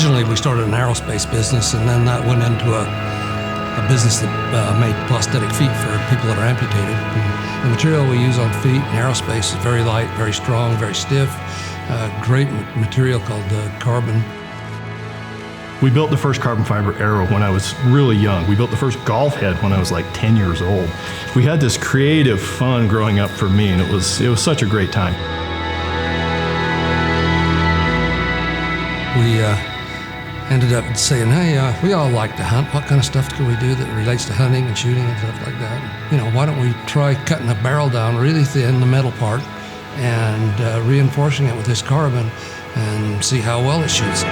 Originally, we started an aerospace business, and then that went into a business that made prosthetic feet for people that are amputated. And the material we use on feet in aerospace is very light, very strong, very stiff, great material called carbon. We built the first carbon fiber arrow when I was really young. We built the first golf head when I was like 10 years old. We had this creative fun growing up for me, and it was such a great time. We ended up saying, hey, we all like to hunt. What kind of stuff can we do that relates to hunting and shooting and stuff like that? You know, why don't we try cutting the barrel down really thin, the metal part, and reinforcing it with this carbon and see how well it shoots.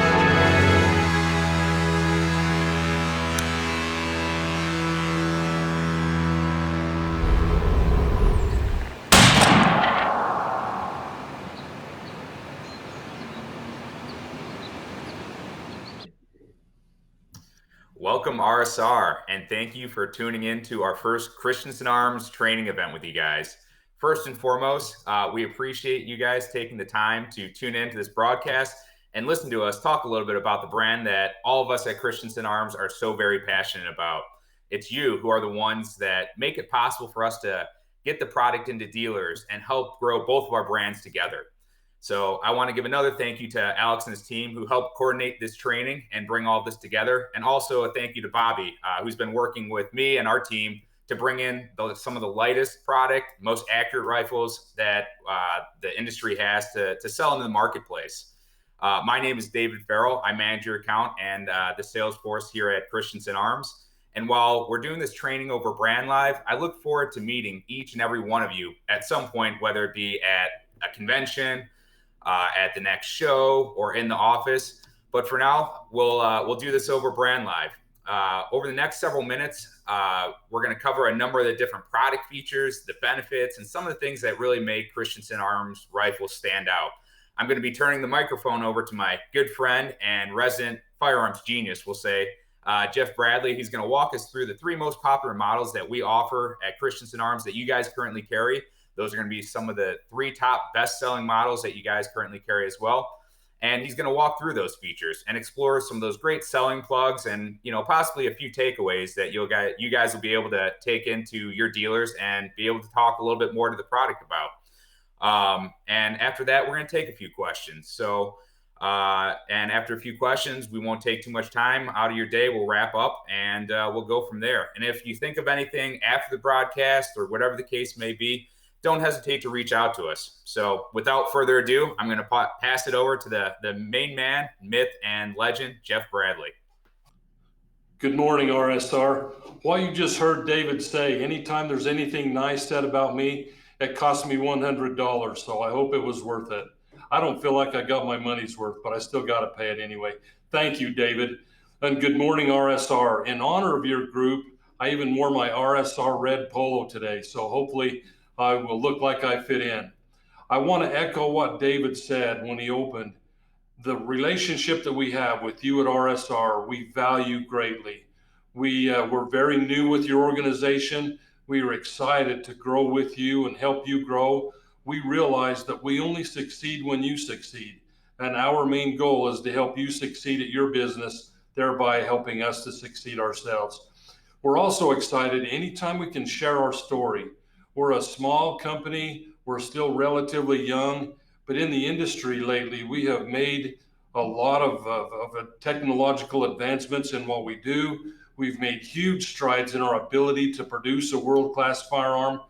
Welcome RSR, and thank you for tuning in to our first Christensen Arms training event with you guys. First and foremost, we appreciate you guys taking the time to tune into this broadcast and listen to us talk a little bit about the brand that all of us at Christensen Arms are so very passionate about. It's you who are the ones that make it possible for us to get the product into dealers and help grow both of our brands together. So I want to give another thank you to Alex and his team who helped coordinate this training and bring all this together. And also a thank you to Bobby, who's been working with me and our team to bring in some of the lightest product, most accurate rifles that the industry has to sell in the marketplace. My name is David Farrell. I manage your account and the sales force here at Christensen Arms. And while we're doing this training over Brand Live, I look forward to meeting each and every one of you at some point, whether it be at a convention, at the next show, or in the office. But for now, we'll do this over Brand Live. Over the next several minutes, we're going to cover a number of the different product features, the benefits, and some of the things that really make Christensen Arms rifles stand out. I'm going to be turning the microphone over to my good friend and resident firearms genius, we'll say, Jeff Bradley. He's going to walk us through the three most popular models that we offer at Christensen Arms that you guys currently carry. Those are going to be some of the three top best-selling models that you guys currently carry as well. And he's going to walk through those features and explore some of those great selling plugs and, you know, possibly a few takeaways that you guys will be able to take into your dealers and be able to talk a little bit more to the product about. And after that, we're going to take a few questions. So, and after a few questions, we won't take too much time out of your day. We'll wrap up and we'll go from there. And if you think of anything after the broadcast or whatever the case may be, don't hesitate to reach out to us. So without further ado, I'm going to pass it over to the main man, myth, and legend, Jeff Bradley. Good morning, RSR. What you just heard David say, anytime there's anything nice said about me, it cost me $100, so I hope it was worth it. I don't feel like I got my money's worth, but I still got to pay it anyway. Thank you, David. And good morning, RSR. In honor of your group, I even wore my RSR red polo today, so hopefully I will look like I fit in. I want to echo what David said when he opened. The relationship that we have with you at RSR, we value greatly. We're very new with your organization. We are excited to grow with you and help you grow. We realize that we only succeed when you succeed. And our main goal is to help you succeed at your business, thereby helping us to succeed ourselves. We're also excited anytime we can share our story. We're a small company, we're still relatively young, but in the industry lately, we have made a lot of technological advancements in what we do. We've made huge strides in our ability to produce a world-class firearm,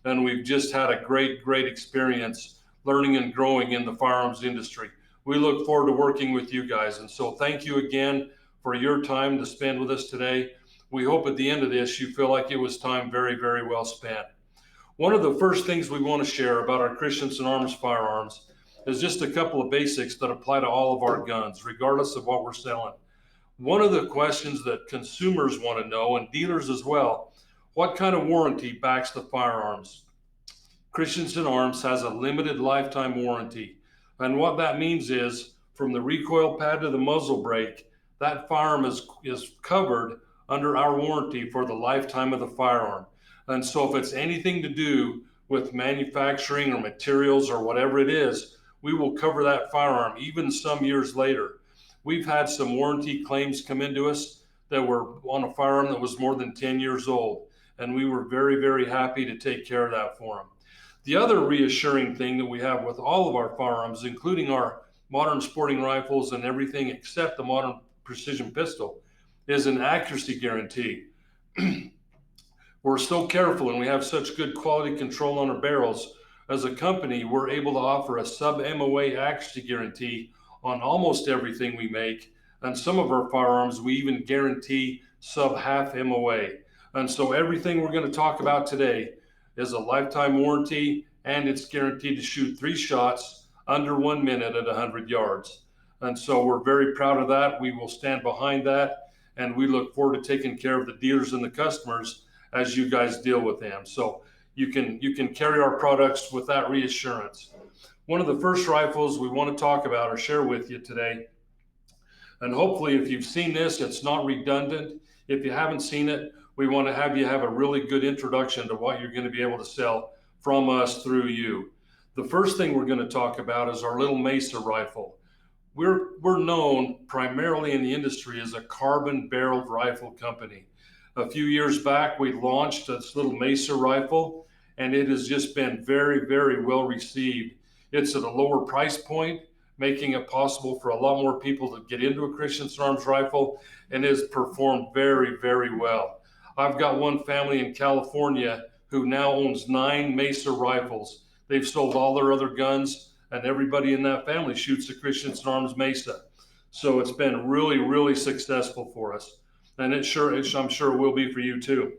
and we've just had a great experience learning and growing in the firearms industry. We look forward to working with you guys, and so thank you again for your time to spend with us today. We hope at the end of this, you feel like it was time very well spent. One of the first things we want to share about our Christensen Arms firearms is just a couple of basics that apply to all of our guns, regardless of what we're selling. One of the questions that consumers want to know, and dealers as well, what kind of warranty backs the firearms? Christensen Arms has a limited lifetime warranty. And what that means is, from the recoil pad to the muzzle brake, that firearm is covered under our warranty for the lifetime of the firearm. And so if it's anything to do with manufacturing or materials or whatever it is, we will cover that firearm even some years later. We've had some warranty claims come into us that were on a firearm that was more than 10 years old, and we were very, very happy to take care of that for them. The other reassuring thing that we have with all of our firearms, including our modern sporting rifles and everything except the modern precision pistol, is an accuracy guarantee. We're so careful and we have such good quality control on our barrels. As a company, we're able to offer a sub-MOA accuracy guarantee on almost everything we make. And some of our firearms, we even guarantee sub-half MOA. And so everything we're going to talk about today is a lifetime warranty, and it's guaranteed to shoot 3 shots under 1 minute at 100 yards. And so we're very proud of that. We will stand behind that, and we look forward to taking care of the dealers and the customers as you guys deal with them. So you can carry our products with that reassurance. One of the first rifles we want to talk about or share with you today, and hopefully if you've seen this, it's not redundant. If you haven't seen it, we want to have you have a really good introduction to what you're going to be able to sell from us through you. The first thing we're going to talk about is our little Mesa rifle. We're known primarily in the industry as a carbon barreled rifle company. A few years back, we launched this little Mesa rifle, and it has just been very, very well received. It's at a lower price point, making it possible for a lot more people to get into a Christensen Arms rifle, and has performed very, very well. I've got one family in California who now owns 9 Mesa rifles. They've sold all their other guns, and everybody in that family shoots a Christensen Arms Mesa. So it's been really, really successful for us. And I'm sure it will be for you too.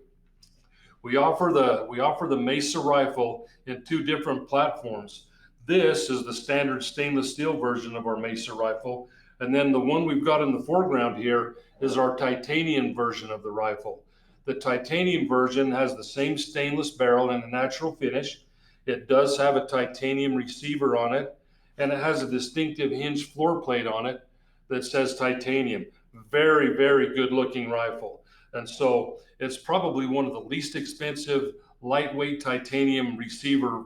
We offer the Mesa rifle in 2 different platforms. This is the standard stainless steel version of our Mesa rifle, and then the one we've got in the foreground here is our titanium version of the rifle. The titanium version has the same stainless barrel and a natural finish. It does have a titanium receiver on it, and it has a distinctive hinged floor plate on it that says titanium. Very, very good looking rifle. And so it's probably one of the least expensive lightweight titanium receiver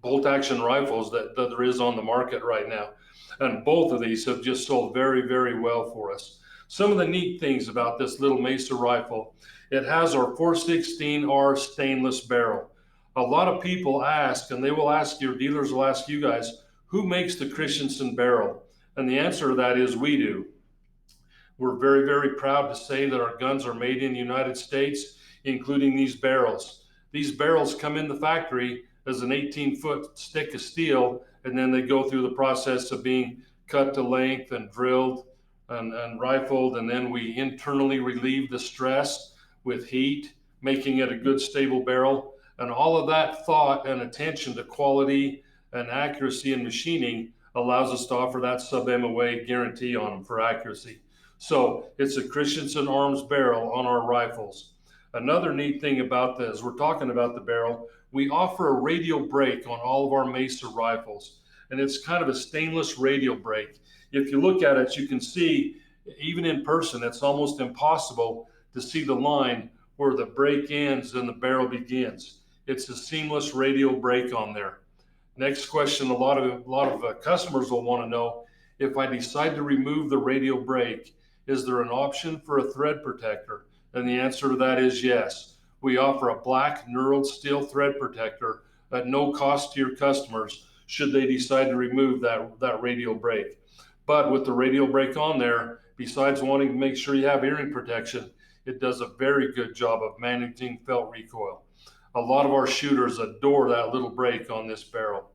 bolt action rifles that there is on the market right now. And both of these have just sold very, very well for us. Some of the neat things about this little Mesa rifle, it has our 416R stainless barrel. A lot of people ask, and they will ask, your dealers will ask you guys, who makes the Christensen barrel? And the answer to that is we do. We're very, very proud to say that our guns are made in the United States, including these barrels. These barrels come in the factory as an 18-foot stick of steel, and then they go through the process of being cut to length and drilled and rifled, and then we internally relieve the stress with heat, making it a good stable barrel. And all of that thought and attention to quality and accuracy in machining allows us to offer that sub-MOA guarantee on them for accuracy. So it's a Christensen Arms barrel on our rifles. Another neat thing about this, we're talking about the barrel, we offer a radial brake on all of our Mesa rifles, and it's kind of a stainless radial brake. If you look at it, you can see, even in person, it's almost impossible to see the line where the brake ends and the barrel begins. It's a seamless radial brake on there. Next question, a lot of customers will want to know, if I decide to remove the radial brake, is there an option for a thread protector? And the answer to that is yes. We offer a black knurled steel thread protector at no cost to your customers should they decide to remove that radial brake. But with the radial brake on there, besides wanting to make sure you have earring protection, it does a very good job of managing felt recoil. A lot of our shooters adore that little brake on this barrel.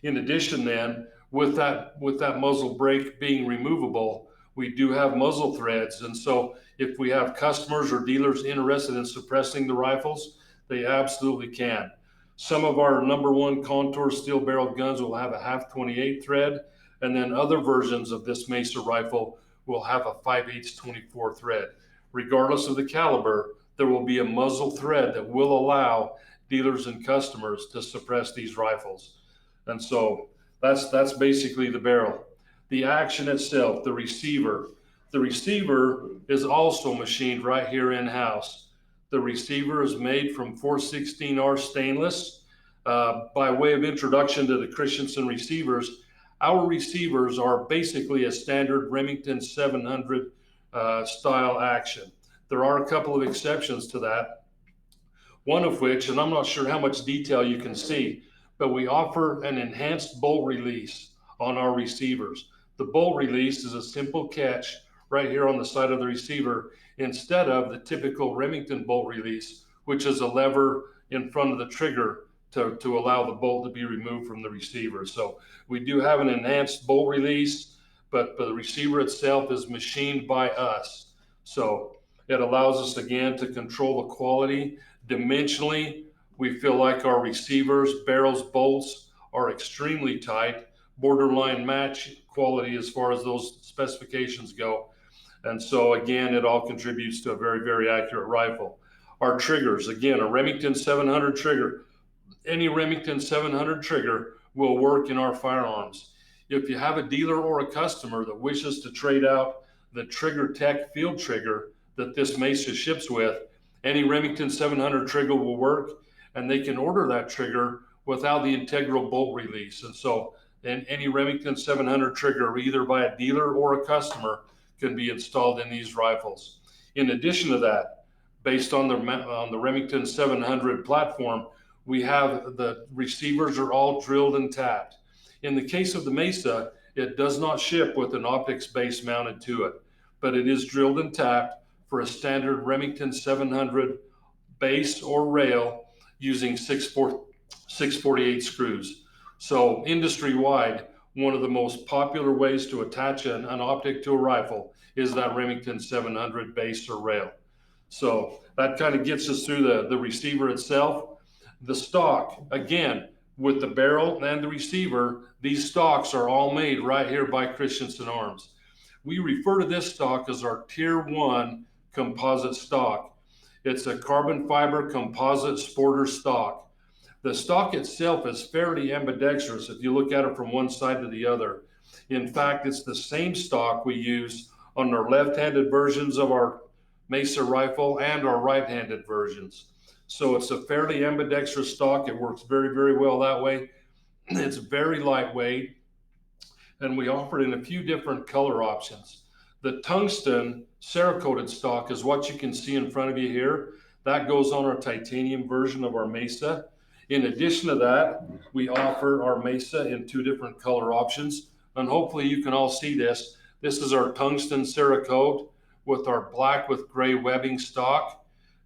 In addition then, with that muzzle brake being removable, we do have muzzle threads. And so if we have customers or dealers interested in suppressing the rifles, they absolutely can. Some of our #1 contour steel barrel guns will have a .5/28 thread, and then other versions of this Mesa rifle will have a 5/8 24 thread. Regardless of the caliber, there will be a muzzle thread that will allow dealers and customers to suppress these rifles. And so that's basically the barrel. The action itself, the receiver. The receiver is also machined right here in-house. The receiver is made from 416R stainless. By way of introduction to the Christensen receivers, Our receivers are basically a standard Remington 700 style action. There are a couple of exceptions to that, one of which, and I'm not sure how much detail you can see, but we offer an enhanced bolt release on our receivers. The bolt release is a simple catch right here on the side of the receiver instead of the typical Remington bolt release, which is a lever in front of the trigger to allow the bolt to be removed from the receiver. So we do have an enhanced bolt release, but the receiver itself is machined by us. So it allows us again to control the quality. Dimensionally, we feel like our receivers, barrels, bolts are extremely tight, borderline match quality as far as those specifications go. And so again, it all contributes to a very, very accurate rifle. Our triggers, again, a Remington 700 trigger, any Remington 700 trigger will work in our firearms. If you have a dealer or a customer that wishes to trade out the Trigger Tech field trigger that this Mesa ships with, any Remington 700 trigger will work, and they can order that trigger without the integral bolt release. And so any Remington 700 trigger, either by a dealer or a customer, can be installed in these rifles. In addition to that, based on the Remington 700 platform, we have the receivers are all drilled and tapped. In the case of the Mesa, it does not ship with an optics base mounted to it, but it is drilled and tapped for a standard Remington 700 base or rail using 648 screws. So industry-wide, one of the most popular ways to attach an optic to a rifle is that Remington 700 base or rail. So that kind of gets us through the receiver itself. The stock, again, with the barrel and the receiver, these stocks are all made right here by Christensen Arms. We refer to this stock as our Tier 1 composite stock. It's a carbon fiber composite sporter stock. The stock itself is fairly ambidextrous if you look at it from one side to the other. In fact, it's the same stock we use on our left-handed versions of our Mesa rifle and our right-handed versions. So it's a fairly ambidextrous stock. It works very, very well that way. It's very lightweight, and we offer it in a few different color options. The tungsten Cerakoted stock is what you can see in front of you here. That goes on our titanium version of our Mesa. In addition to that, we offer our Mesa in two different color options, and hopefully you can all see this. This is our tungsten Cerakote with our black with gray webbing stock.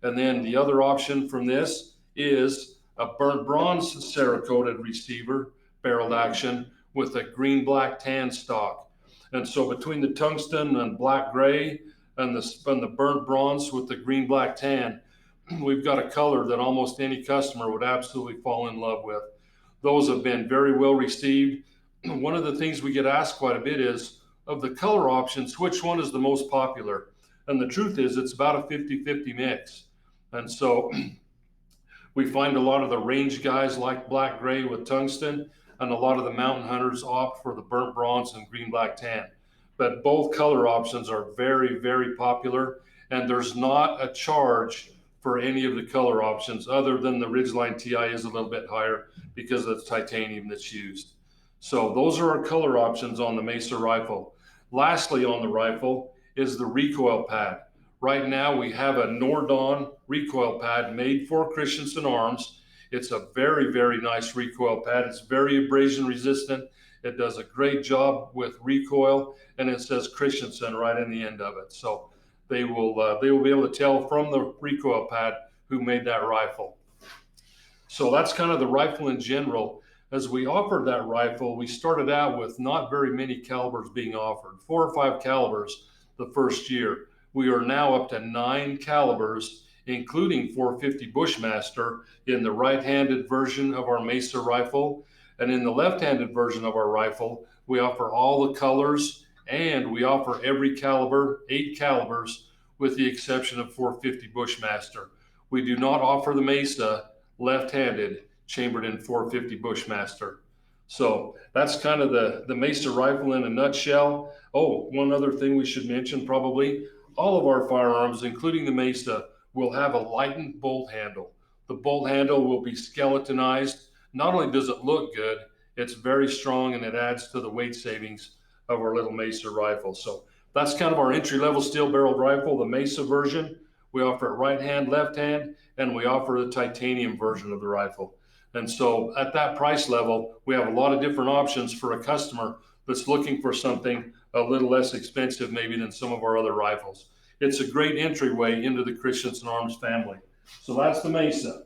And then the other option from this is a burnt bronze Cerakoted receiver, barreled action, with a green, black, tan stock. And so between the tungsten and black gray and the burnt bronze with the green, black, tan, we've got a color that almost any customer would absolutely fall in love with. Those have been very well received. One of the things we get asked quite a bit is, of the color options, which one is the most popular? And the truth is, it's about a 50-50 mix. And so we find a lot of the range guys like black gray with tungsten, and a lot of the mountain hunters opt for the burnt bronze and green, black, tan. But both color options are very, very popular, and there's not a charge for any of the color options other than the Ridgeline TI is a little bit higher because of the titanium that's used. So those are our color options on the Mesa rifle. Lastly on the rifle is the recoil pad. Right now we have a Nordon recoil pad made for Christensen Arms. It's a very, very nice recoil pad. It's very abrasion resistant. It does a great job with recoil, and it says Christensen right in the end of it. So they will be able to tell from the recoil pad who made that rifle. So that's kind of the rifle in general. As we offered that rifle, we started out with not very many calibers being offered, 4 or 5 calibers the first year. We are now up to 9 calibers, including 450 Bushmaster in the right-handed version of our Mesa rifle. And in the left-handed version of our rifle, we offer all the colors, and we offer every caliber, 8 calibers, with the exception of 450 Bushmaster. We do not offer the Mesa left-handed, chambered in 450 Bushmaster. So that's kind of the Mesa rifle in a nutshell. Oh, one other thing we should mention probably, all of our firearms, including the Mesa, will have a lightened bolt handle. The bolt handle will be skeletonized. Not only does it look good, It's very strong, and it adds to the weight savings of our little Mesa rifle. So that's kind of our entry-level steel-barreled rifle, the Mesa version. We offer it right hand, left hand, and we offer the titanium version of the rifle. And so at that price level, we have a lot of different options for a customer that's looking for something a little less expensive maybe than some of our other rifles. It's a great entryway into the Christensen Arms family. So that's the Mesa.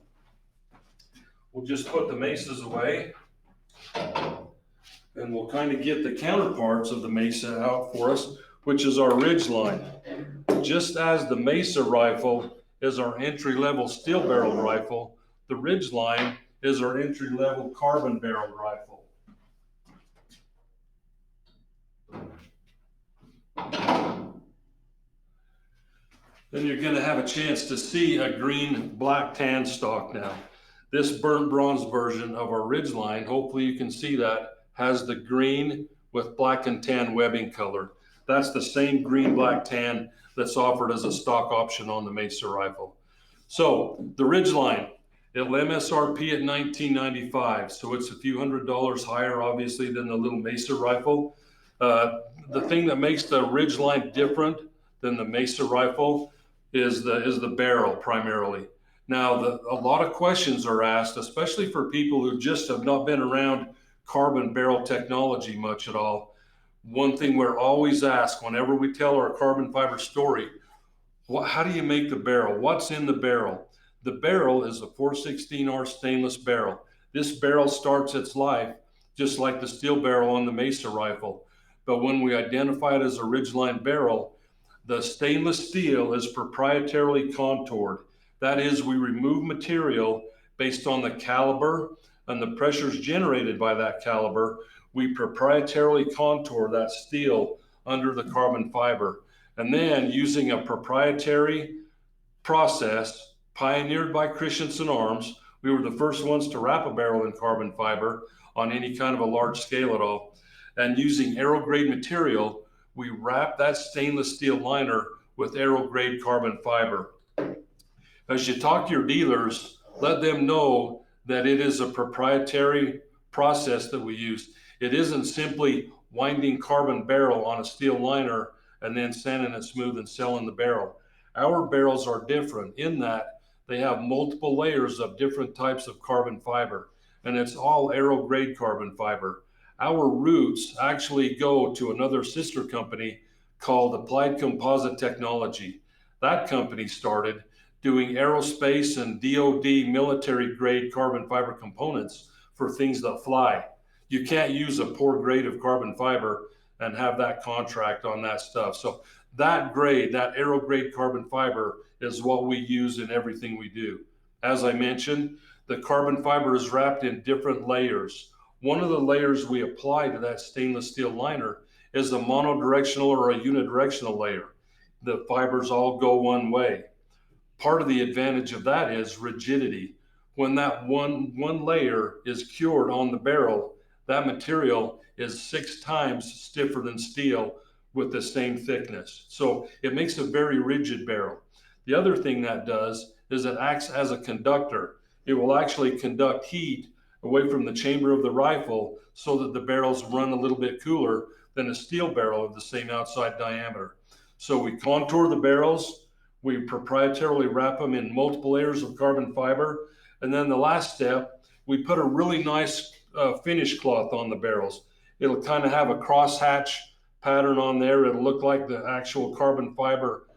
We'll just put the Mesas away, and we'll kind of get the counterparts of the Mesa out for us, which is our Ridgeline. Just as the Mesa rifle is our entry-level steel-barreled rifle, the Ridgeline is our entry-level carbon-barreled rifle. Then you're going to have a chance to see a green, black, tan stock now. This burnt bronze version of our Ridgeline, hopefully you can see that, has the green with black and tan webbing color. That's the same green, black, tan that's offered as a stock option on the Mesa rifle. So the Ridgeline, it'll MSRP at $19.95, so it's a few $100s higher, obviously, than the little Mesa rifle. The thing that makes the Ridgeline different than the Mesa rifle is the barrel primarily. Now, a lot of questions are asked, especially for people who just have not been around carbon barrel technology much at all. One thing we're always asked whenever we tell our carbon fiber story, how do you make the barrel? What's in the barrel? The barrel is a 416R stainless barrel. This barrel starts its life just like the steel barrel on the Mesa rifle. But when we identify it as a Ridgeline barrel, the stainless steel is proprietarily contoured. That is, we remove material based on the caliber and the pressures generated by that caliber. We proprietarily contour that steel under the carbon fiber. And then using a proprietary process pioneered by Christensen Arms, we were the first ones to wrap a barrel in carbon fiber on any kind of a large scale at all. And using aero-grade material, we wrap that stainless steel liner with aero-grade carbon fiber. As you talk to your dealers, let them know that it is a proprietary process that we use. It isn't simply winding carbon barrel on a steel liner and then sanding it smooth and selling the barrel. Our barrels are different in that they have multiple layers of different types of carbon fiber, and it's all aero-grade carbon fiber. Our roots actually go to another sister company called Applied Composite Technology. That company started doing aerospace and DoD military grade carbon fiber components for things that fly. You can't use a poor grade of carbon fiber and have that contract on that stuff. So that grade, that aero grade carbon fiber is what we use in everything we do. As I mentioned, the carbon fiber is wrapped in different layers. One of the layers we apply to that stainless steel liner is a monodirectional or a unidirectional layer. The fibers all go one way. Part of the advantage of that is rigidity. When that one layer is cured on the barrel, that material is 6 times stiffer than steel with the same thickness. So it makes a very rigid barrel. The other thing that does is it acts as a conductor. It will actually conduct heat away from the chamber of the rifle so that the barrels run a little bit cooler than a steel barrel of the same outside diameter. So we contour the barrels, we proprietarily wrap them in multiple layers of carbon fiber, and then the last step, we put a really nice finish cloth on the barrels. It'll kind of have a crosshatch pattern on there. It'll look like the actual carbon fiber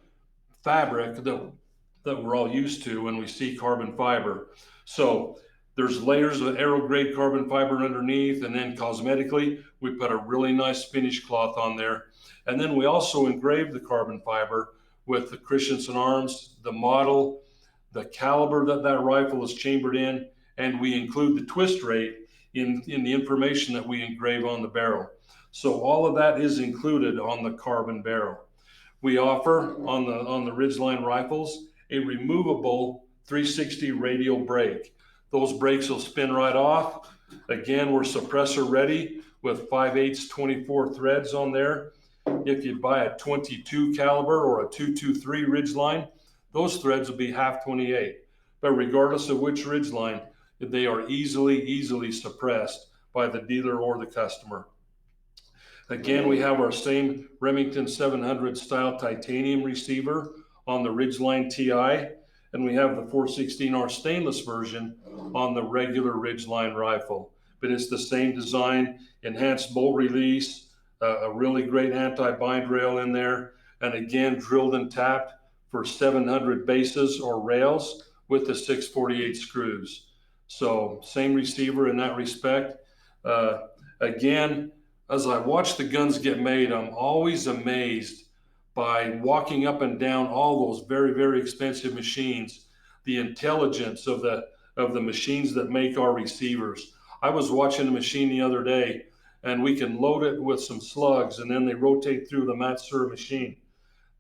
fabric that we're all used to when we see carbon fiber. So there's layers of aero-grade carbon fiber underneath, and then cosmetically, we put a really nice finish cloth on there. And then we also engrave the carbon fiber with the Christensen Arms, the model, the caliber that rifle is chambered in, and we include the twist rate in the information that we engrave on the barrel. So all of that is included on the carbon barrel. We offer on the Ridgeline rifles a removable 360 radial brake. Those brakes will spin right off. Again, we're suppressor ready with 5/8 24 threads on there. If you buy a 22 caliber or a 223 Ridgeline, those threads will be half 28. But regardless of which Ridgeline, they are easily suppressed by the dealer or the customer. Again, we have our same Remington 700 style titanium receiver on the Ridgeline TI, and we have the 416R stainless version on the regular Ridgeline rifle. But it's the same design, enhanced bolt release, a really great anti-bind rail in there, and again, drilled and tapped for 700 bases or rails with the 648 screws. So same receiver in that respect. Again, as I watch the guns get made, I'm always amazed by walking up and down all those very, very expensive machines, the intelligence of the machines that make our receivers. I was watching a machine the other day, and we can load it with some slugs, and then they rotate through the Matsura machine.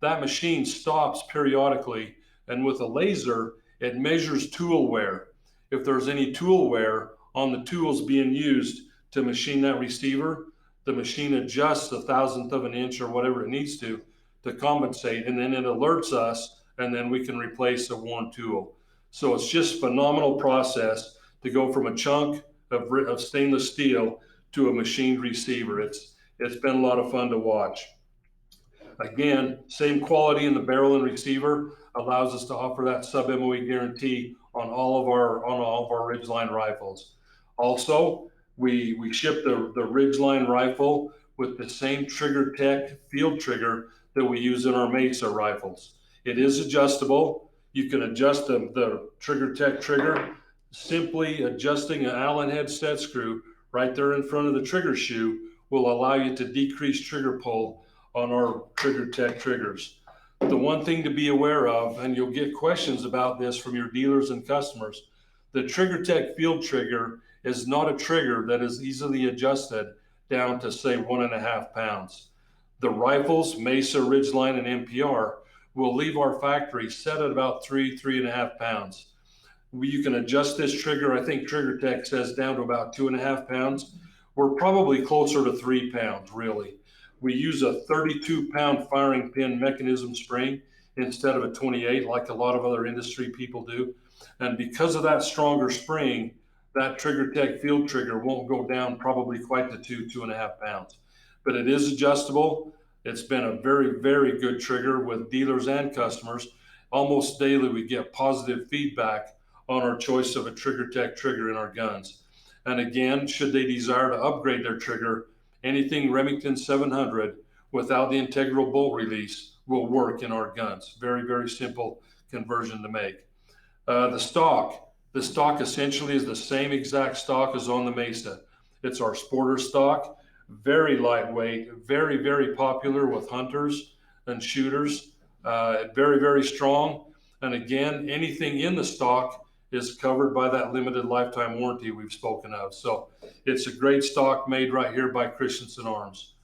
That machine stops periodically, and with a laser, it measures tool wear. If there's any tool wear on the tools being used to machine that receiver, the machine adjusts 1/1000th of an inch or whatever it needs to compensate, and then it alerts us, and then we can replace a worn tool. So it's just a phenomenal process to go from a chunk of stainless steel to a machined receiver. It's been a lot of fun to watch. Again, same quality in the barrel and receiver allows us to offer that sub-MOE guarantee on all of our Ridgeline rifles. Also, we ship the Ridgeline rifle with the same Trigger Tech field trigger that we use in our Mesa rifles. It is adjustable. You can adjust the Trigger Tech trigger, simply adjusting an Allen head set screw right there in front of the trigger shoe will allow you to decrease trigger pull on our Trigger Tech triggers. The one thing to be aware of, and you'll get questions about this from your dealers and customers, the Trigger Tech field trigger is not a trigger that is easily adjusted down to, say, 1.5 pounds. The rifles, Mesa, Ridgeline, and MPR, will leave our factory set at about 3.5 pounds. You can adjust this trigger. I think Trigger Tech says down to about 2.5 pounds. We're probably closer to 3 pounds, really. We use a 32-pound firing pin mechanism spring instead of a 28, like a lot of other industry people do. And because of that stronger spring, that Trigger Tech field trigger won't go down probably quite to 2.5 pounds. But it is adjustable. It's been a very, very good trigger with dealers and customers. Almost daily, we get positive feedback on our choice of a Trigger Tech trigger in our guns. And again, should they desire to upgrade their trigger, anything Remington 700 without the integral bolt release will work in our guns. Very, very simple conversion to make. The stock essentially is the same exact stock as on the Mesa. It's our Sporter stock, very lightweight, very, very popular with hunters and shooters, very, very strong. And again, anything in the stock is covered by that limited lifetime warranty we've spoken of. So it's a great stock made right here by Christensen Arms.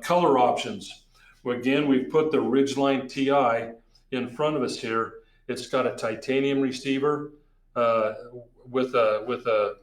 Color options. Well, again, we've put the Ridgeline TI in front of us here. It's got a titanium receiver with the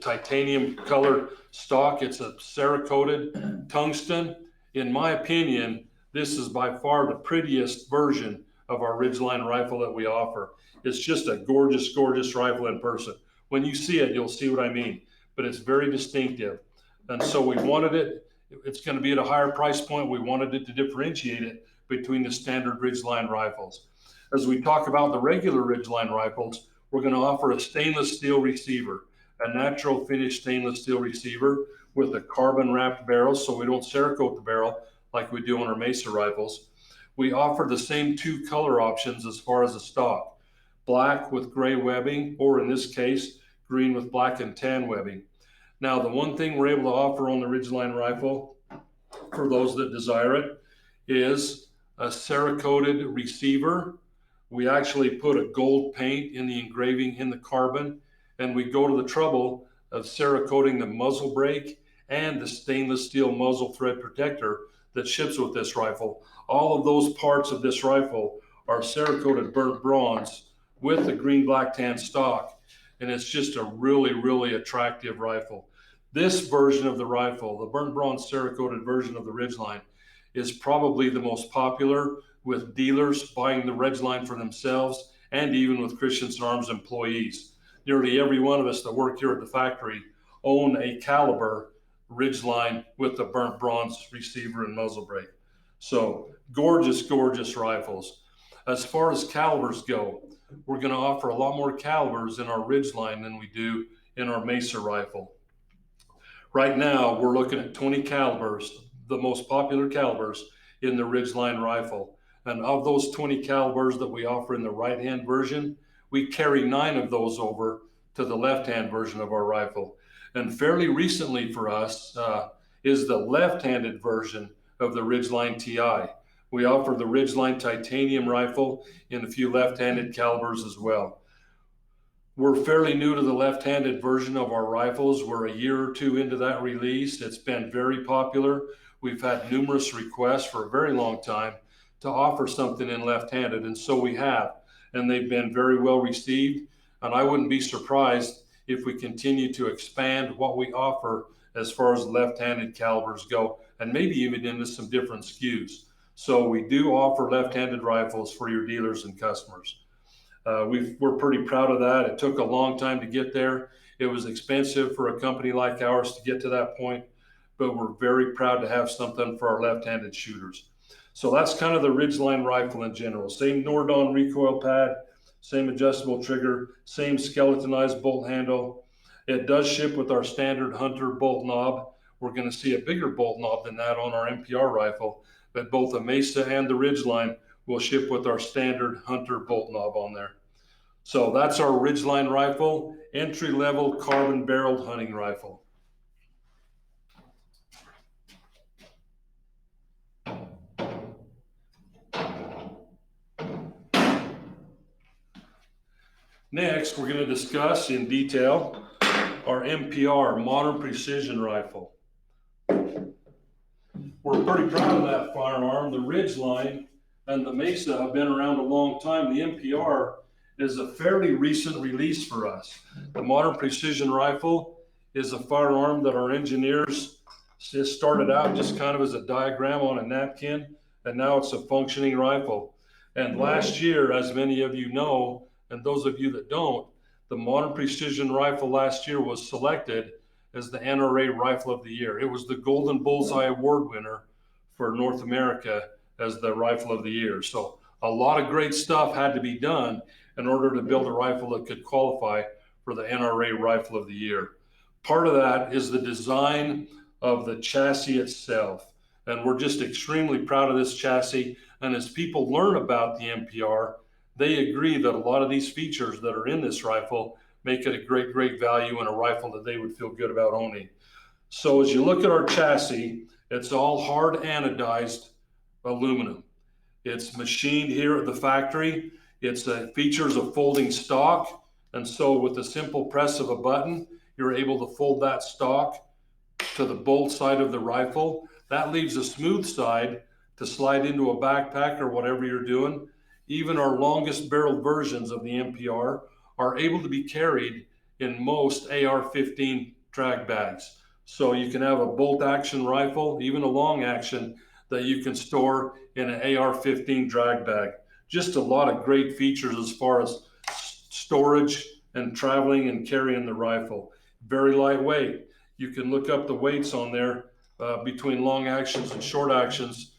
titanium color stock. It's a Cerakoted tungsten. In my opinion, this is by far the prettiest version of our Ridgeline rifle that we offer. It's just a gorgeous, gorgeous rifle in person. When you see it, you'll see what I mean, but it's very distinctive. And so we wanted it, it's going to be at a higher price point. We wanted it to differentiate it between the standard Ridgeline rifles. As we talk about the regular Ridgeline rifles, we're going to offer a stainless steel receiver, a natural finish stainless steel receiver with a carbon wrapped barrel, so we don't Cerakote the barrel like we do on our Mesa rifles. We offer the same two color options as far as the stock, black with gray webbing, or in this case, green with black and tan webbing. Now, the one thing we're able to offer on the Ridgeline rifle, for those that desire it, is a Cerakoted receiver. We actually put a gold paint in the engraving in the carbon, and we go to the trouble of Cerakoting the muzzle brake and the stainless steel muzzle thread protector that ships with this rifle. All of those parts of this rifle are Cerakoted burnt bronze with the green, black, tan stock, and it's just a really, really attractive rifle. This version of the rifle, the burnt bronze Cerakoted version of the Ridgeline, is probably the most popular with dealers buying the Ridgeline for themselves and even with Christensen Arms employees. Nearly every one of us that work here at the factory own a caliber Ridgeline with the burnt bronze receiver and muzzle brake. So gorgeous, gorgeous rifles. As far as calibers go, we're going to offer a lot more calibers in our Ridgeline than we do in our Mesa rifle. Right now, we're looking at 20 calibers, the most popular calibers in the Ridgeline rifle. And of those 20 calibers that we offer in the right-hand version, we carry 9 of those over to the left-hand version of our rifle. And fairly recently for us is the left-handed version of the Ridgeline TI. We offer the Ridgeline titanium rifle in a few left-handed calibers as well. We're fairly new to the left-handed version of our rifles. We're a year or two into that release. It's been very popular. We've had numerous requests for a very long time to offer something in left-handed, and so we have, and they've been very well received. And I wouldn't be surprised if we continue to expand what we offer as far as left-handed calibers go, and maybe even into some different SKUs. So we do offer left-handed rifles for your dealers and customers. We're pretty proud of that. It took a long time to get there. It was expensive for a company like ours to get to that point, but we're very proud to have something for our left-handed shooters. So that's kind of the Ridgeline rifle in general. Same Nordon recoil pad, same adjustable trigger, same skeletonized bolt handle. It does ship with our standard Hunter bolt knob. We're going to see a bigger bolt knob than that on our MPR rifle, but both the Mesa and the Ridgeline will ship with our standard Hunter bolt knob on there. So that's our Ridgeline rifle, entry-level carbon-barreled hunting rifle. Next, we're going to discuss in detail our MPR, Modern Precision Rifle. We're pretty proud of that firearm. The Ridgeline and the Mesa have been around a long time. The MPR is a fairly recent release for us. The Modern Precision Rifle is a firearm that our engineers just started out just kind of as a diagram on a napkin, and now it's a functioning rifle. And last year, as many of you know, and those of you that don't, the Modern Precision Rifle last year was selected as the NRA Rifle of the Year. It was the Golden Bullseye Award winner for North America as the Rifle of the Year. So a lot of great stuff had to be done in order to build a rifle that could qualify for the NRA Rifle of the Year. Part of that is the design of the chassis itself. And we're just extremely proud of this chassis. And as people learn about the MPR, they agree that a lot of these features that are in this rifle make it a great, great value and a rifle that they would feel good about owning. So as you look at our chassis, it's all hard anodized aluminum. It's machined here at the factory. It's features a folding stock. And so with the simple press of a button, you're able to fold that stock to the bolt side of the rifle. That leaves a smooth side to slide into a backpack or whatever you're doing. Even our longest barreled versions of the MPR are able to be carried in most AR-15 drag bags. So you can have a bolt action rifle, even a long action, that you can store in an AR-15 drag bag. Just a lot of great features as far as storage and traveling and carrying the rifle. Very lightweight. You can look up the weights on there between long actions and short actions.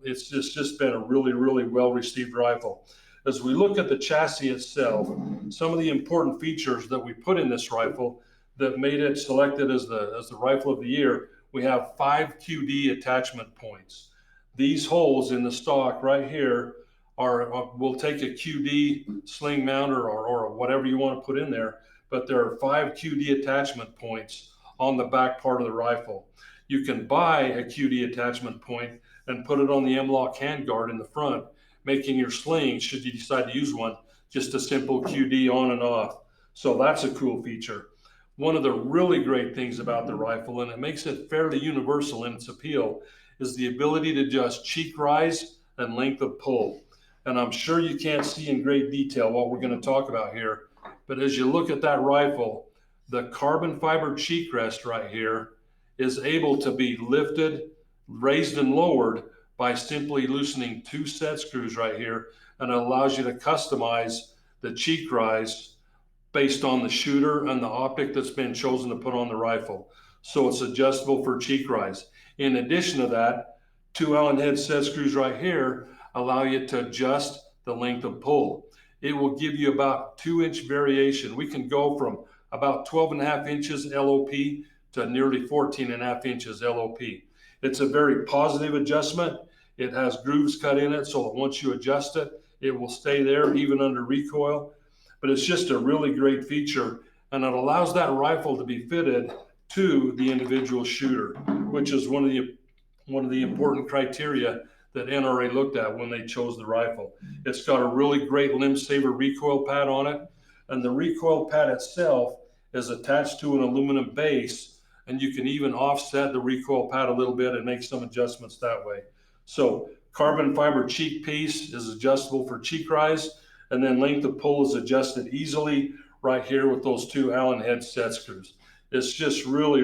It's just been a really, really well-received rifle. As we look at the chassis itself, some of the important features that we put in this rifle that made it selected as the Rifle of the Year, we have 5 QD attachment points. These holes in the stock right here will take a QD sling mount or whatever you want to put in there, but there are 5 QD attachment points on the back part of the rifle. You can buy a QD attachment point and put it on the M-LOK handguard in the front, making your sling, should you decide to use one, just a simple QD on and off. So that's a cool feature. One of the really great things about the rifle, and it makes it fairly universal in its appeal, is the ability to adjust cheek rise and length of pull. And I'm sure you can't see in great detail what we're going to talk about here, but as you look at that rifle, the carbon fiber cheek rest right here is able to be lifted, raised and lowered by simply loosening 2 set screws right here, and it allows you to customize the cheek rise based on the shooter and the optic that's been chosen to put on the rifle. So it's adjustable for cheek rise. In addition to that, 2 Allen head set screws right here allow you to adjust the length of pull. It will give you about 2-inch variation. We can go from about 12.5 inches LOP to nearly 14.5 inches LOP. It's a very positive adjustment. It has grooves cut in it, so that once you adjust it, it will stay there even under recoil. But it's just a really great feature, and it allows that rifle to be fitted to the individual shooter, which is one of the important criteria that NRA looked at when they chose the rifle. It's got a really great limb saver recoil pad on it, and the recoil pad itself is attached to an aluminum base, and you can even offset the recoil pad a little bit and make some adjustments that way. So carbon fiber cheek piece is adjustable for cheek rise, and then length of pull is adjusted easily right here with those 2 Allen head set screws. It's just really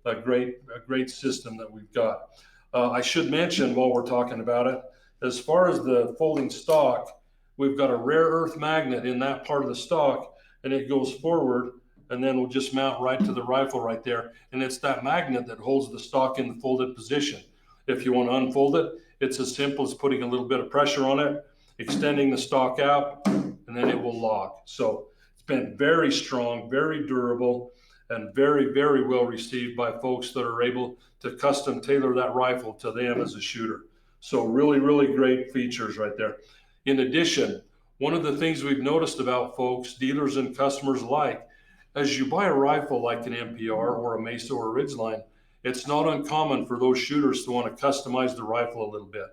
a great system that we've got. I should mention while we're talking about it, as far as the folding stock, we've got a rare earth magnet in that part of the stock, and it goes forward and then we'll just mount right to the rifle right there. And it's that magnet that holds the stock in the folded position. If you want to unfold it, it's as simple as putting a little bit of pressure on it, extending the stock out, and then it will lock. So it's been very strong, very durable, and very well received by folks that are able to custom tailor that rifle to them as a shooter. So really great features right there. In addition, one of the things we've noticed about folks, dealers and customers alike, as you buy a rifle like an MPR or a Mesa or a Ridgeline, it's not uncommon for those shooters to want to customize the rifle a little bit.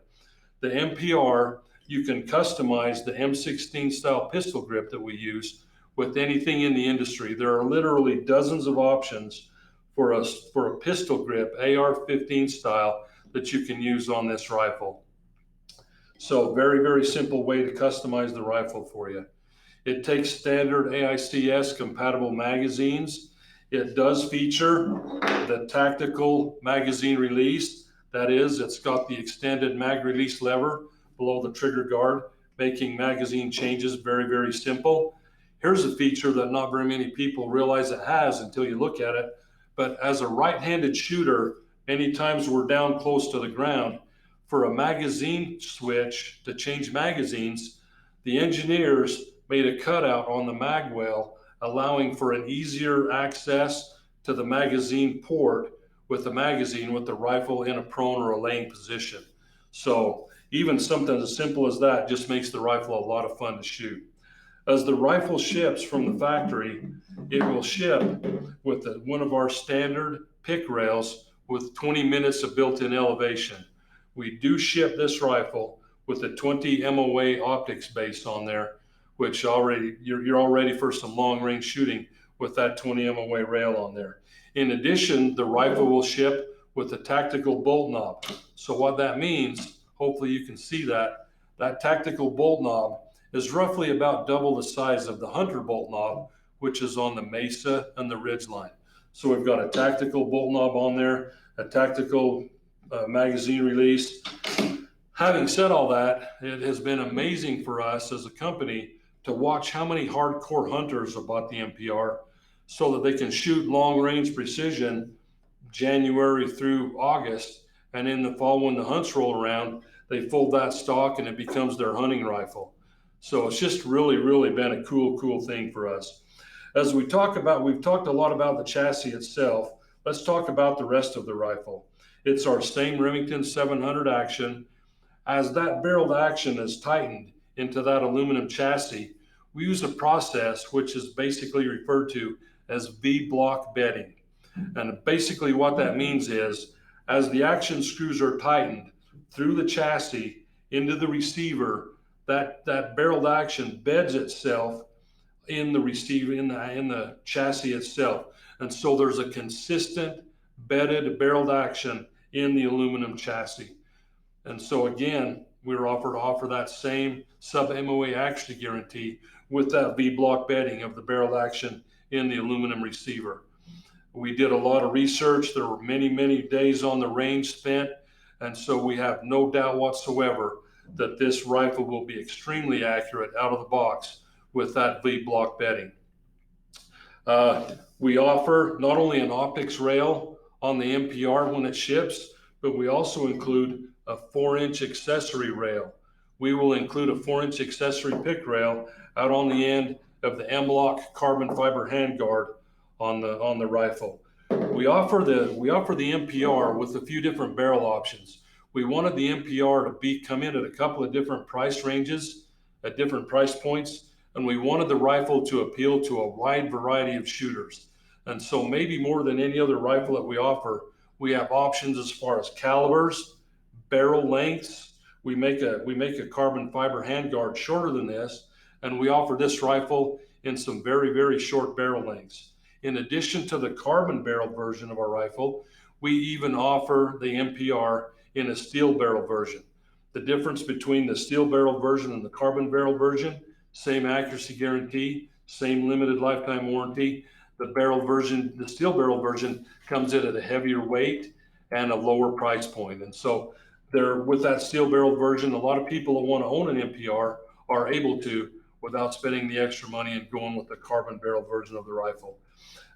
The MPR, you can customize the M16 style pistol grip that we use with anything in the industry. There are literally dozens of options for a pistol grip, AR-15 style, that you can use on this rifle. So very simple way to customize the rifle for you. It takes standard AICS compatible magazines. It does feature the tactical magazine release. That is, it's got the extended mag release lever below the trigger guard, making magazine changes very simple. Here's a feature that not very many people realize it has until you look at it. But as a right-handed shooter, many times we're down close to the ground. For a magazine switch to change magazines, the engineers made a cutout on the mag well, allowing for an easier access to the magazine port with the magazine with the rifle in a prone or a laying position. So even something as simple as that just makes the rifle a lot of fun to shoot. As the rifle ships from the factory, it will ship with one of our standard pick rails with 20 minutes of built-in elevation. We do ship this rifle with a 20 MOA optics base on there, which you're all ready for some long-range shooting with that 20 MOA rail on there. In addition, the rifle will ship with a tactical bolt knob. So what that means, hopefully you can see that tactical bolt knob is roughly about double the size of the hunter bolt knob, which is on the Mesa and the Ridgeline. So we've got a tactical bolt knob on there, a tactical magazine release. Having said all that, it has been amazing for us as a company to watch how many hardcore hunters have bought the MPR so that they can shoot long range precision January through August. And in the fall, when the hunts roll around, they fold that stock and it becomes their hunting rifle. So it's just really been a cool thing for us. As we've talked a lot about the chassis itself. Let's talk about the rest of the rifle. It's our same Remington 700 action. As that barreled action is tightened into that aluminum chassis, we use a process which is basically referred to as V-block bedding. And basically what that means is, as the action screws are tightened through the chassis into the receiver, that barreled action beds itself in the receiver, in the chassis itself. And so there's a consistent bedded barreled action in the aluminum chassis. And so again, we're offered to offer that same sub-MOA action guarantee with that V-block bedding of the barreled action in the aluminum receiver. We did a lot of research. There were many days on the range spent. And so we have no doubt whatsoever that this rifle will be extremely accurate out of the box with that V-block bedding. We offer not only an optics rail on the MPR when it ships, but we also include a 4-inch accessory rail. We will include a 4-inch accessory pick rail out on the end of the M-LOK carbon fiber handguard on the rifle. We offer the MPR with a few different barrel options. We wanted the MPR to come in at a couple of different price ranges, at different price points, and we wanted the rifle to appeal to a wide variety of shooters. And so maybe more than any other rifle that we offer, we have options as far as calibers, barrel lengths. We make a carbon fiber handguard shorter than this, and we offer this rifle in some very, very short barrel lengths. In addition to the carbon barrel version of our rifle, we even offer the MPR in a steel barrel version. The difference between the steel barrel version and the carbon barrel version, same accuracy guarantee, same limited lifetime warranty. The steel barrel version comes in at a heavier weight and a lower price point. And so with that steel barrel version, a lot of people that want to own an MPR are able to without spending the extra money and going with the carbon barrel version of the rifle.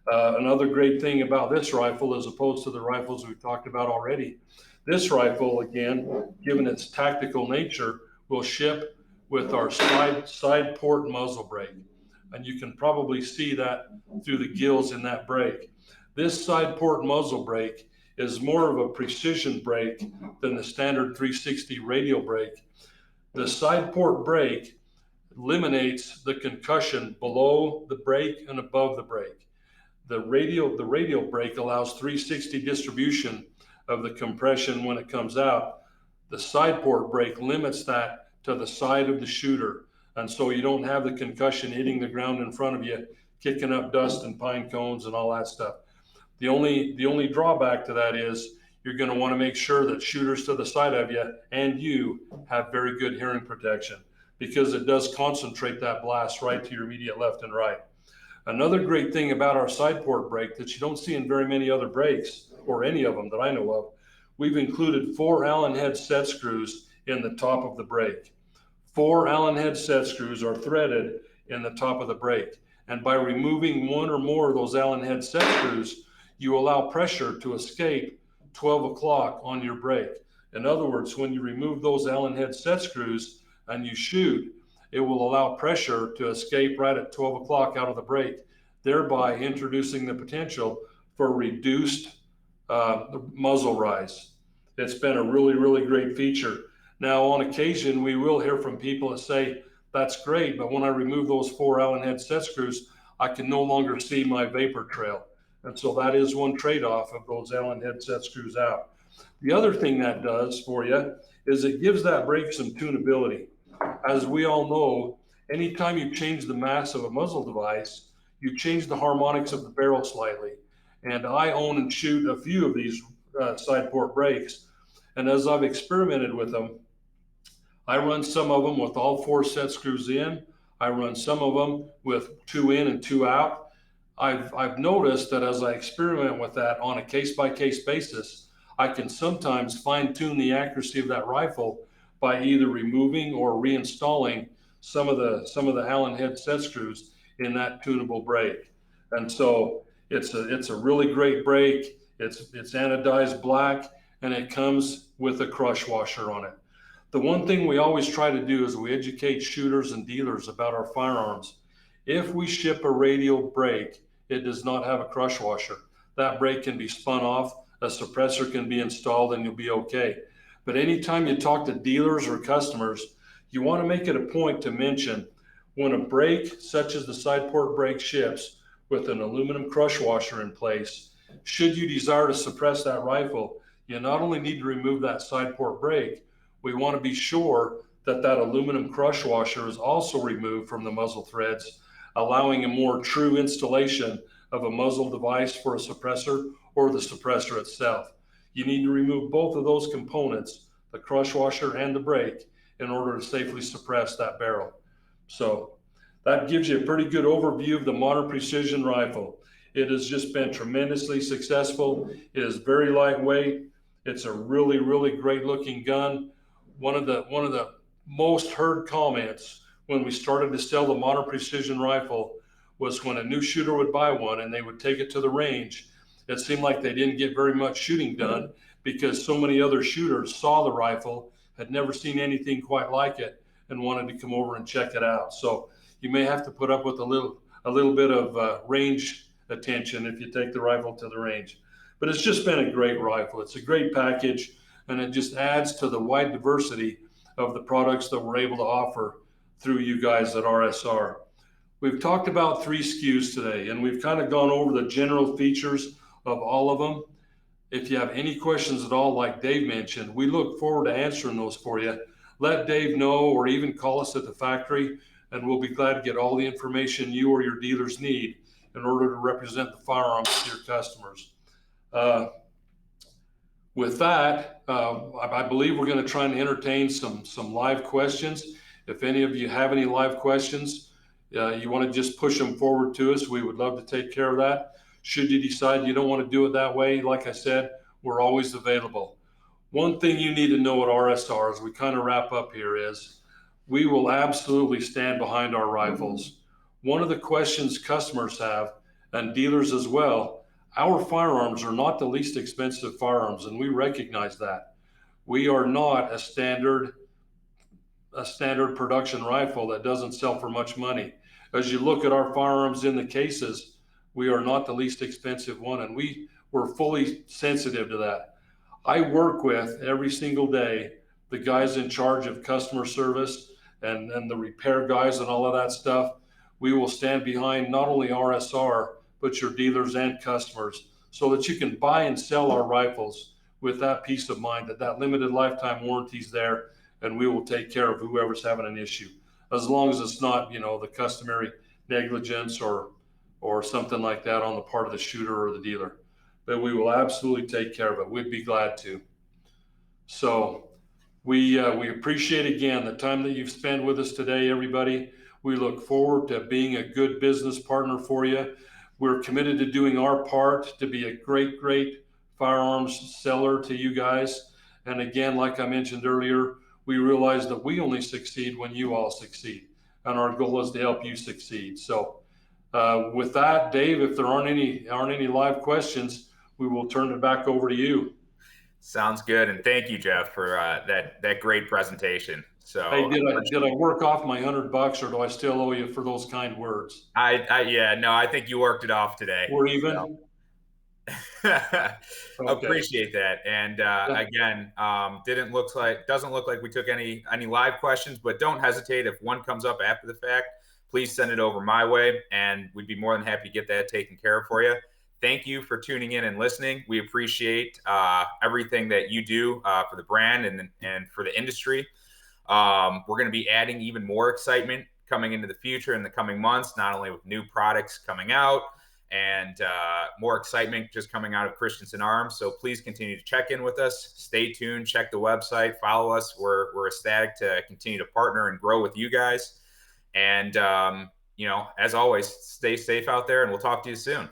Another great thing about this rifle, as opposed to the rifles we've talked about already, this rifle, again, given its tactical nature, will ship with our side port muzzle brake. And you can probably see that through the gills in that brake. This side port muzzle brake is more of a precision brake than the standard 360 radial brake. The side port brake eliminates the concussion below the brake and above the brake. The radial brake allows 360 distribution of the compression when it comes out. The side port brake limits that to the side of the shooter. And so you don't have the concussion hitting the ground in front of you, kicking up dust and pine cones and all that stuff. The only drawback to that is you're going to want to make sure that shooters to the side of you and you have very good hearing protection, because it does concentrate that blast right to your immediate left and right. Another great thing about our side port brake that you don't see in very many other brakes, or any of them that I know of, we've included 4 Allen head set screws in the top of the brake. 4 Allen head set screws are threaded in the top of the brake. And by removing one or more of those Allen head set screws, you allow pressure to escape 12 o'clock on your brake. In other words, when you remove those Allen head set screws and you shoot, it will allow pressure to escape right at 12 o'clock out of the brake, thereby introducing the potential for reduced muzzle rise. It's been a really, really great feature. Now, on occasion, we will hear from people that say, that's great, but when I remove those 4 Allen head set screws, I can no longer see my vapor trail. And so that is one trade-off of those Allen head set screws out. The other thing that does for you is it gives that brake some tunability. As we all know, anytime you change the mass of a muzzle device, you change the harmonics of the barrel slightly. And I own and shoot a few of these side port brakes. And as I've experimented with them, I run some of them with all 4 set screws in. I run some of them with 2 in and 2 out. I've noticed that as I experiment with that on a case-by-case basis, I can sometimes fine-tune the accuracy of that rifle by either removing or reinstalling some of the Allen head set screws in that tunable brake. And so it's a really great brake. It's anodized black, and it comes with a crush washer on it. The one thing we always try to do is we educate shooters and dealers about our firearms. If we ship a radial brake, it does not have a crush washer. That brake can be spun off, a suppressor can be installed, and you'll be okay. But anytime you talk to dealers or customers, you want to make it a point to mention when a brake, such as the side port brake, ships with an aluminum crush washer in place, should you desire to suppress that rifle, you not only need to remove that side port brake, we want to be sure that that aluminum crush washer is also removed from the muzzle threads, allowing a more true installation of a muzzle device for a suppressor or the suppressor itself. You need to remove both of those components, the crush washer and the brake, in order to safely suppress that barrel. So that gives you a pretty good overview of the modern precision rifle. It has just been tremendously successful. It is very lightweight. It's a really, really great looking gun. One of the most heard comments when we started to sell the modern precision rifle was when a new shooter would buy one and they would take it to the range, it seemed like they didn't get very much shooting done because so many other shooters saw the rifle, had never seen anything quite like it, and wanted to come over and check it out. So you may have to put up with a little bit of range attention if you take the rifle to the range. But it's just been a great rifle. It's a great package, and it just adds to the wide diversity of the products that we're able to offer through you guys at RSR. We've talked about 3 SKUs today, and we've kind of gone over the general features of all of them. If you have any questions at all, like Dave mentioned, we look forward to answering those for you. Let Dave know, or even call us at the factory, and we'll be glad to get all the information you or your dealers need in order to represent the firearms to your customers. With that, I believe we're going to try and entertain some live questions. If any of you have any live questions, you want to just push them forward to us, we would love to take care of that. Should you decide you don't want to do it that way, like I said, we're always available. One thing you need to know at RSR as we kind of wrap up here is we will absolutely stand behind our rifles. One of the questions customers have, and dealers as well, our firearms are not the least expensive firearms, and we recognize that. We are not a standard production rifle that doesn't sell for much money. As you look at our firearms in the cases, we are not the least expensive one, and we're fully sensitive to that. I work with every single day the guys in charge of customer service and the repair guys and all of that stuff. We will stand behind not only RSR, but your dealers and customers so that you can buy and sell our rifles with that peace of mind that limited lifetime warranty is there, and we will take care of whoever's having an issue, as long as it's not, the customary negligence or something like that on the part of the shooter or the dealer. But we will absolutely take care of it. We'd be glad to. So we appreciate again the time that you've spent with us today, everybody. We look forward to being a good business partner for you. We're committed to doing our part to be a great firearms seller to you guys. And again, like I mentioned earlier, we realize that we only succeed when you all succeed, and our goal is to help you succeed. So with that, Dave, if there aren't any live questions, we will turn it back over to you. Sounds good, and thank you, Jeff, for that great presentation. So, hey, did I work off my $100, or do I still owe you for those kind words? I think you worked it off today. We're even. So. Okay. Appreciate that. And again, doesn't look like we took any live questions, but don't hesitate if one comes up after the fact. Please send it over my way, and we'd be more than happy to get that taken care of for you. Thank you for tuning in and listening. We appreciate everything that you do for the brand and for the industry. We're going to be adding even more excitement coming into the future in the coming months, not only with new products coming out and more excitement just coming out of Christensen Arms. So please continue to check in with us. Stay tuned. Check the website. Follow us. We're ecstatic to continue to partner and grow with you guys. And, as always, stay safe out there, and we'll talk to you soon.